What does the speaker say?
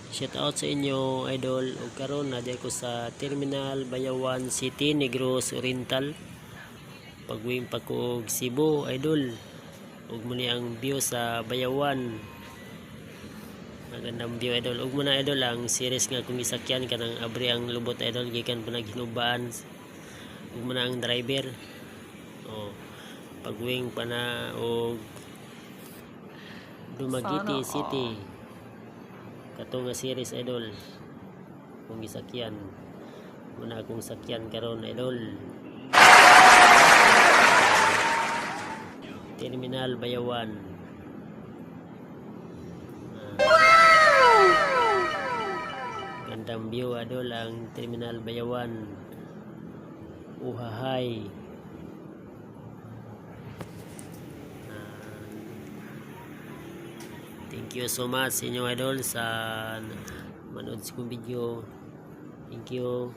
Shout out sa inyo idol. Ug karon na ko sa Terminal Bayawan City, Negros Oriental. Pagwing pa ko og Cebu idol. Ug muni ang view sa Bayawan. Magandang view idol. Ug muna idol ang series nga kung isakyan kanang abri ang lubot idol gikan panaghinubaan. Ug muna ang driver. Oh. Pagwing pa na og Dumaguete City. Kato nga series idol kung gisakyan muna akong sakyan karon idol. Terminal Bayawan. Gandang view idol ang Terminal Bayawan. Uhahay. Thank you so much sa inyo idol sa manood sa kong video. Thank you.